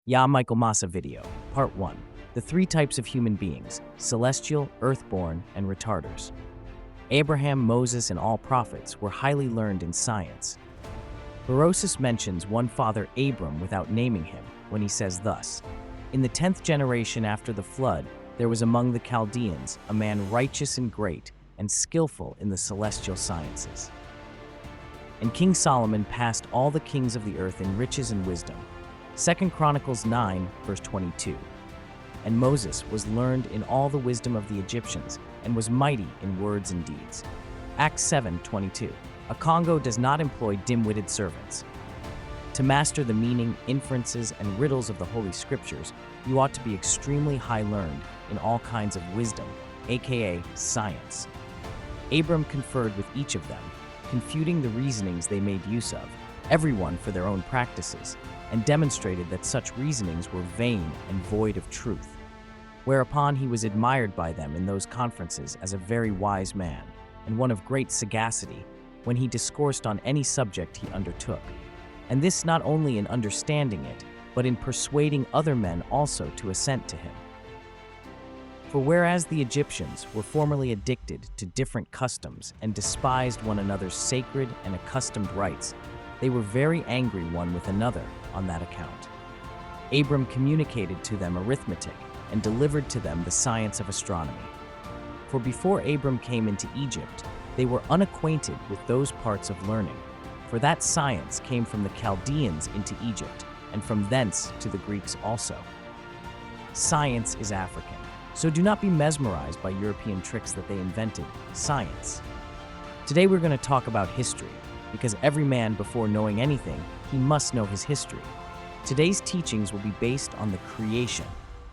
Ya Michael Masa video, Part 1. The three types of human beings, celestial, earthborn, and retarders. Abraham, Moses, and all prophets were highly learned in science. Berosus mentions one father Abram without naming him when he says thus, "In the 10th generation after the flood, there was among the Chaldeans a man righteous and great, and skillful in the celestial sciences. And King Solomon passed all the kings of the earth in riches and wisdom." 2 Chronicles 9, verse 22. And Moses was learned in all the wisdom of the Egyptians, and was mighty in words and deeds. Acts 7:22. A Congo does not employ dim-witted servants. To master the meaning, inferences, and riddles of the Holy Scriptures, you ought to be extremely high-learned in all kinds of wisdom, aka science. Abram conferred with each of them, confuting the reasonings they made use of, everyone for their own practices, and demonstrated that such reasonings were vain and void of truth. Whereupon he was admired by them in those conferences as a very wise man, and one of great sagacity, when he discoursed on any subject he undertook, and this not only in understanding it, but in persuading other men also to assent to him. For whereas the Egyptians were formerly addicted to different customs and despised one another's sacred and accustomed rites, they were very angry one with another on that account. Abram communicated to them arithmetic and delivered to them the science of astronomy. For before Abram came into Egypt, they were unacquainted with those parts of learning, for that science came from the Chaldeans into Egypt, and from thence to the Greeks also. Science is African, so do not be mesmerized by European tricks that they invented, science. Today we're going to talk about history, because every man, before knowing anything, he must know his history. Today's teachings will be based on the creation,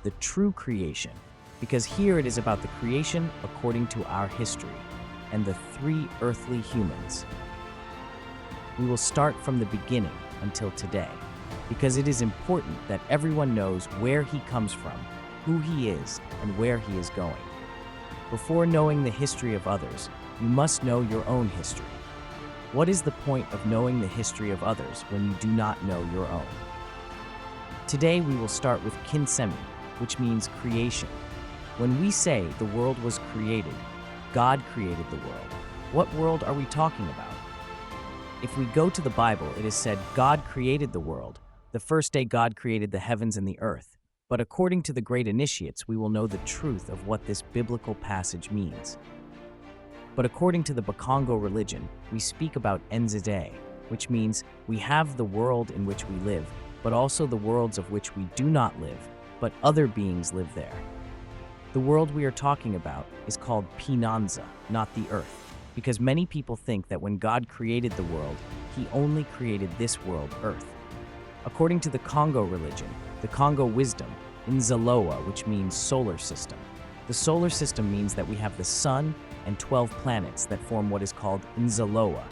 the true creation, because here it is about the creation according to our history, and the three earthly humans. We will start from the beginning until today, because it is important that everyone knows where he comes from, who he is, and where he is going. Before knowing the history of others, you must know your own history. What is the point of knowing the history of others when you do not know your own? Today we will start with kinsemi, which means creation. When we say the world was created, God created the world, what world are we talking about? If we go to the Bible, it is said God created the world. The first day God created the heavens and the earth. But according to the great initiates, we will know the truth of what this biblical passage means. But according to the Bakongo religion, we speak about Nzide, which means we have the world in which we live, but also the worlds of which we do not live, but other beings live there. The world we are talking about is called Pinanza, not the earth, because many people think that when God created the world, he only created this world, earth. According to the Congo religion, the Congo wisdom, Nzaloa, which means solar system. The solar system means that we have the sun and 12 planets that form what is called Nzaloa.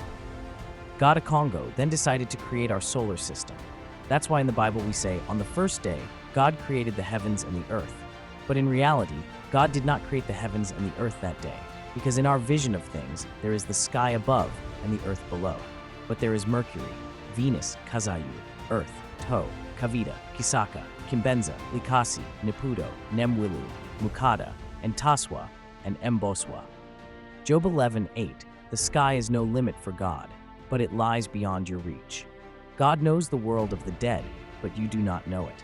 God of Congo then decided to create our solar system. That's why in the Bible we say, on the first day, God created the heavens and the earth. But in reality, God did not create the heavens and the earth that day, because in our vision of things, there is the sky above and the earth below. But there is Mercury, Venus, Kazayu, Earth, To, Kavita, Kisaka, Kimbenza, Likasi, Nipudo, Nemwilu, Mukada, and Taswa, and Mboswa. Job 11:8. The sky is no limit for God, but it lies beyond your reach. God knows the world of the dead, but you do not know it.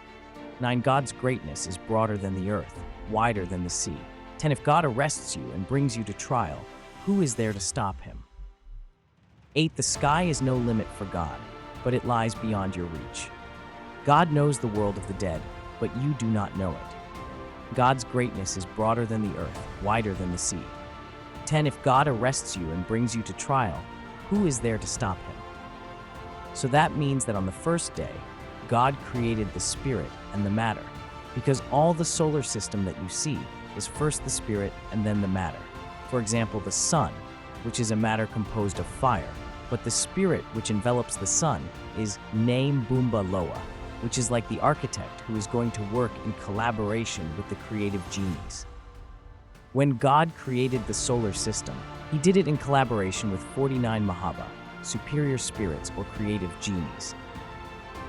9. God's greatness is broader than the earth, wider than the sea. 10. If God arrests you and brings you to trial, who is there to stop him? 8. The sky is no limit for God, but it lies beyond your reach. God knows the world of the dead, but you do not know it. God's greatness is broader than the earth, wider than the sea. 10. If God arrests you and brings you to trial, who is there to stop him? So that means that on the first day, God created the spirit and the matter, because all the solar system that you see is first the spirit and then the matter. For example, the sun, which is a matter composed of fire, but the spirit which envelops the sun is Name Bumba Loa, which is like the architect who is going to work in collaboration with the creative genies. When God created the solar system, he did it in collaboration with 49 Mahaba, superior spirits or creative genies.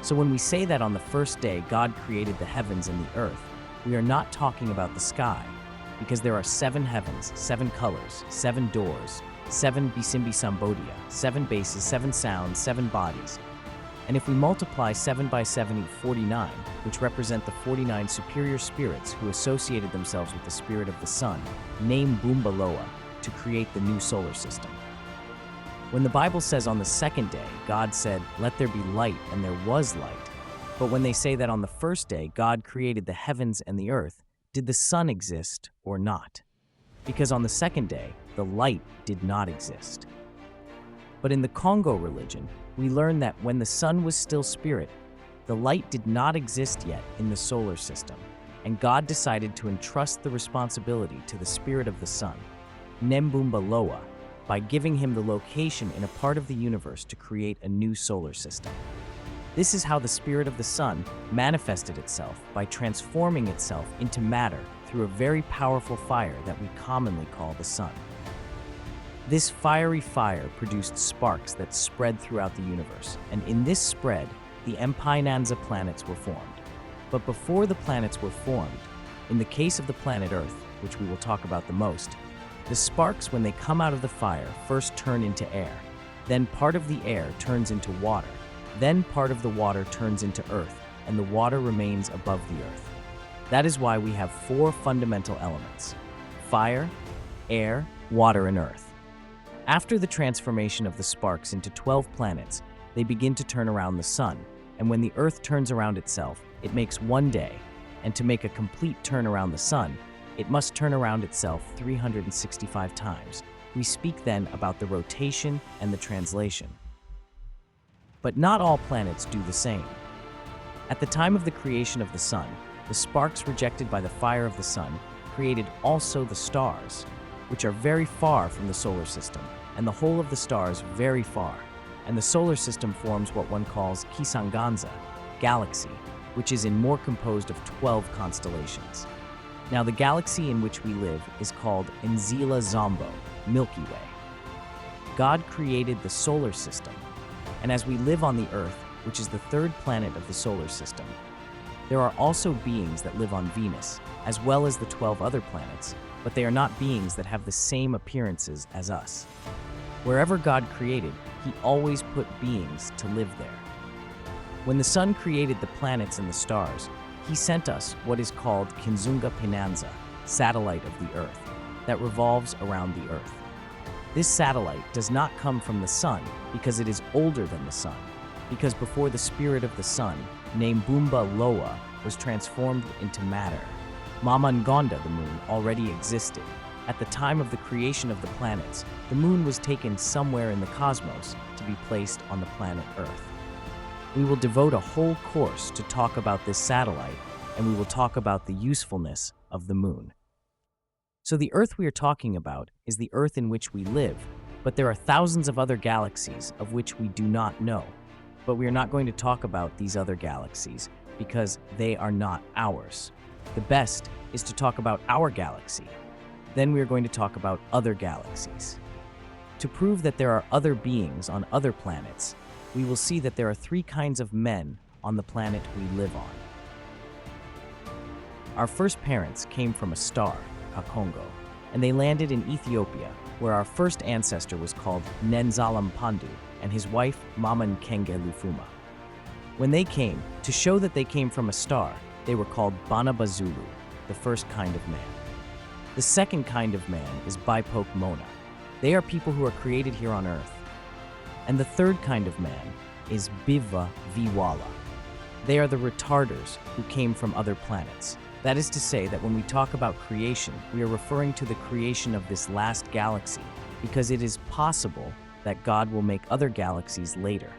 So when we say that on the first day God created the heavens and the earth, we are not talking about the sky, because there are 7 heavens, 7 colors, 7 doors, 7 Bisimbi Sambodia, 7 bases, 7 sounds, 7 bodies. And if we multiply 7 by 7 equals 49, which represent the 49 superior spirits who associated themselves with the spirit of the sun, named Bumba Loa, to create the new solar system. When the Bible says on the second day, God said, "Let there be light," and there was light. But when they say that on the first day, God created the heavens and the earth, did the sun exist or not? Because on the second day, the light did not exist. But in the Congo religion, we learn that when the sun was still spirit, the light did not exist yet in the solar system, and God decided to entrust the responsibility to the spirit of the sun, Nembumba Loa, by giving him the location in a part of the universe to create a new solar system. This is how the spirit of the sun manifested itself by transforming itself into matter through a very powerful fire that we commonly call the sun. This fiery fire produced sparks that spread throughout the universe, and in this spread, the Mpinanza planets were formed. But before the planets were formed, in the case of the planet Earth, which we will talk about the most, the sparks, when they come out of the fire, first turn into air. Then part of the air turns into water. Then part of the water turns into earth, and the water remains above the earth. That is why we have 4 fundamental elements: fire, air, water, and earth. After the transformation of the sparks into 12 planets, they begin to turn around the sun, and when the earth turns around itself, it makes 1 day, and to make a complete turn around the sun, it must turn around itself 365 times. We speak then about the rotation and the translation. But not all planets do the same. At the time of the creation of the sun, the sparks rejected by the fire of the sun created also the stars, which are very far from the solar system, and the whole of the stars very far. And the solar system forms what one calls Kisanganza, galaxy, which is in more composed of 12 constellations. Now the galaxy in which we live is called Nzila Zombo, Milky Way. God created the solar system, and as we live on the Earth, which is the 3rd planet of the solar system, there are also beings that live on Venus, as well as the 12 other planets, but they are not beings that have the same appearances as us. Wherever God created, He always put beings to live there. When the sun created the planets and the stars, He sent us what is called Kinzunga Pinanza, satellite of the Earth, that revolves around the Earth. This satellite does not come from the sun because it is older than the sun, because before the spirit of the sun, named Bumba Loa, was transformed into matter, Mama Ngonda, the moon, already existed. At the time of the creation of the planets, the moon was taken somewhere in the cosmos to be placed on the planet Earth. We will devote a whole course to talk about this satellite, and we will talk about the usefulness of the moon. So the Earth we are talking about is the Earth in which we live, but there are thousands of other galaxies of which we do not know. But we are not going to talk about these other galaxies because they are not ours. The best is to talk about our galaxy. Then we are going to talk about other galaxies. To prove that there are other beings on other planets, we will see that there are 3 kinds of men on the planet we live on. Our first parents came from a star, Kakongo, and they landed in Ethiopia, where our first ancestor was called Nenzala Mpandu and his wife Mama Nkenge Lufuma. When they came, to show that they came from a star, they were called Bana Zulu, the first kind of man. The second kind of man is Bipoke Mona. They are people who are created here on Earth. And the third kind of man is Bivwa Vwala. They are the Retarders who came from other planets. That is to say that when we talk about creation, we are referring to the creation of this last galaxy, because it is possible that God will make other galaxies later.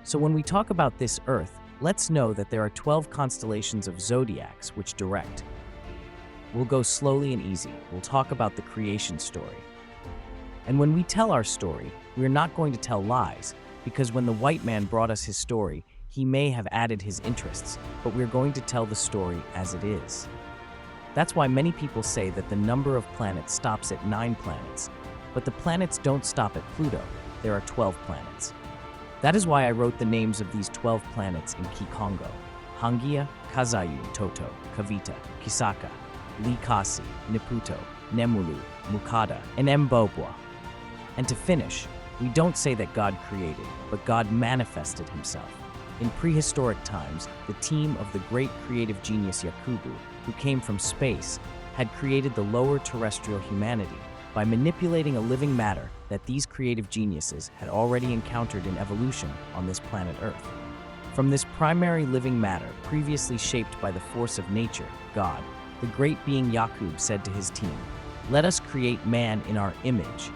So when we talk about this Earth, let's know that there are 12 constellations of zodiacs which direct. We'll go slowly and easy. We'll talk about the creation story. And when we tell our story, we're not going to tell lies, because when the white man brought us his story, he may have added his interests, but we're going to tell the story as it is. That's why many people say that the number of planets stops at 9 planets, but the planets don't stop at Pluto. There are 12 planets. That is why I wrote the names of these 12 planets in Kikongo: Hangia, Kazayu, Toto, Kavita, Kisaka, Likasi, Niputo, Nemulu, Mukada, and Mbobwa. And to finish, we don't say that God created, but God manifested himself. In prehistoric times, the team of the great creative genius Yakubu, who came from space, had created the lower terrestrial humanity by manipulating a living matter that these creative geniuses had already encountered in evolution on this planet Earth. From this primary living matter, previously shaped by the force of nature, God, the great being Yakub, said to his team, "Let us create man in our image."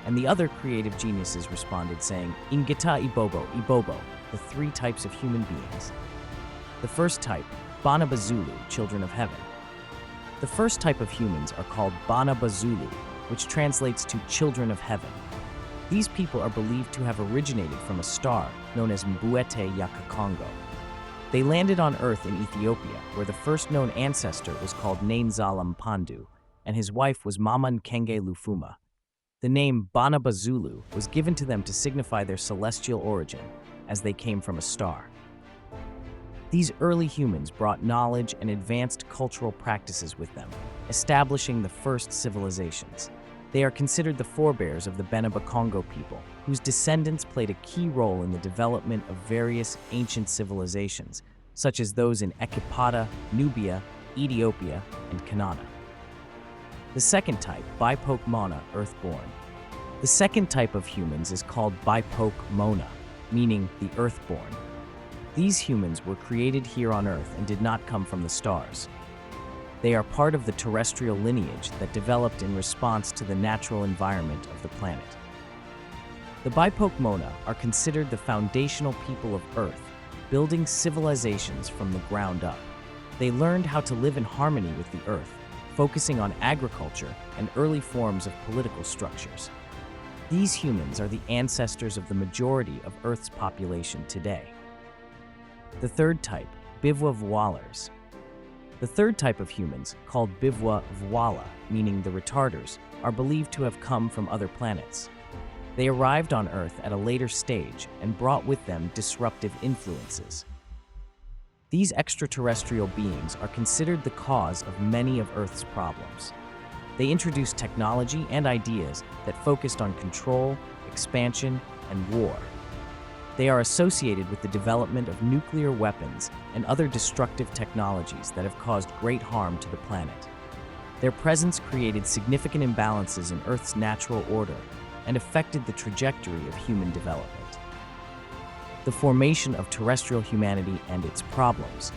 And the other creative geniuses responded saying, "Ingita Ibobo, the three types of human beings." The first type, Bana Zulu, children of heaven. The first type of humans are called Bana Zulu, which translates to children of heaven. These people are believed to have originated from a star known as Mbuete Yakakongo. They landed on Earth in Ethiopia, where the first known ancestor was called Nainzala Mpandu, and his wife was Mama Nkenge Lufuma. The name Bana Zulu was given to them to signify their celestial origin, as they came from a star. These early humans brought knowledge and advanced cultural practices with them, establishing the first civilizations. They are considered the forebears of the Bana-Bakongo people, whose descendants played a key role in the development of various ancient civilizations, such as those in Ecupata, Nubia, Ethiopia, and Kanana. The second type, Bipoke Mona, Earthborn. The second type of humans is called Bipoke Mona, meaning the Earthborn. These humans were created here on Earth and did not come from the stars. They are part of the terrestrial lineage that developed in response to the natural environment of the planet. The Bipoke Mona are considered the foundational people of Earth, building civilizations from the ground up. They learned how to live in harmony with the Earth, focusing on agriculture and early forms of political structures. These humans are the ancestors of the majority of Earth's population today. The third type, Bivwa Vwalers. The third type of humans, called Bivwa Vwala, meaning the Retarders, are believed to have come from other planets. They arrived on Earth at a later stage and brought with them disruptive influences. These extraterrestrial beings are considered the cause of many of Earth's problems. They introduced technology and ideas that focused on control, expansion, and war. They are associated with the development of nuclear weapons and other destructive technologies that have caused great harm to the planet. Their presence created significant imbalances in Earth's natural order and affected the trajectory of human development. The formation of terrestrial humanity and its problems.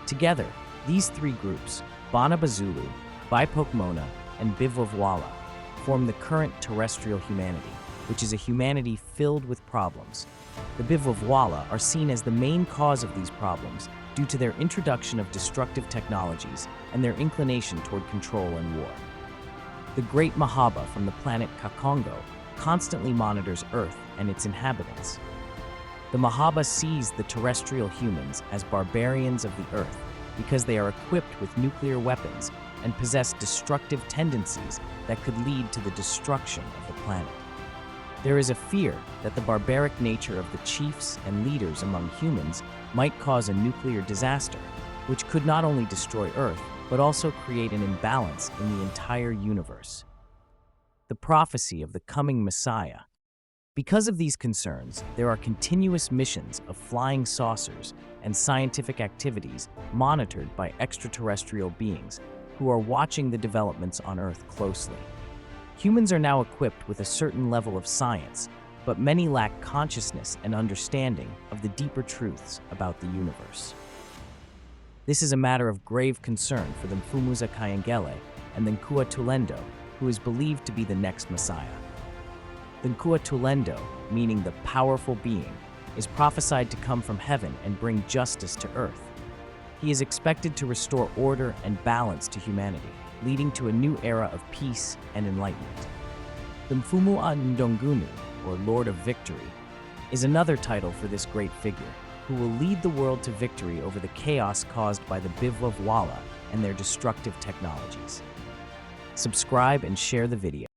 Together, these three groups, Bana Zulu, Bipoke Mona, and Bivwa Vwala, form the current terrestrial humanity, which is a humanity filled with problems. The Bivwa Vwala are seen as the main cause of these problems due to their introduction of destructive technologies and their inclination toward control and war. The Great Mahaba from the planet Kakongo constantly monitors Earth and its inhabitants. The Mahaba sees the terrestrial humans as barbarians of the Earth because they are equipped with nuclear weapons and possess destructive tendencies that could lead to the destruction of the planet. There is a fear that the barbaric nature of the chiefs and leaders among humans might cause a nuclear disaster, which could not only destroy Earth, but also create an imbalance in the entire universe. The prophecy of the coming Messiah. Because of these concerns, there are continuous missions of flying saucers and scientific activities monitored by extraterrestrial beings who are watching the developments on Earth closely. Humans are now equipped with a certain level of science, but many lack consciousness and understanding of the deeper truths about the universe. This is a matter of grave concern for the Mfumuza Kayengele and the Nkua Tulendo, who is believed to be the next Messiah. The Nkua Tulendo, meaning the powerful being, is prophesied to come from heaven and bring justice to Earth. He is expected to restore order and balance to humanity, leading to a new era of peace and enlightenment. The Mfumua Ndongunu, or Lord of Victory, is another title for this great figure, who will lead the world to victory over the chaos caused by the Bivwa Vwala and their destructive technologies. Subscribe and share the video.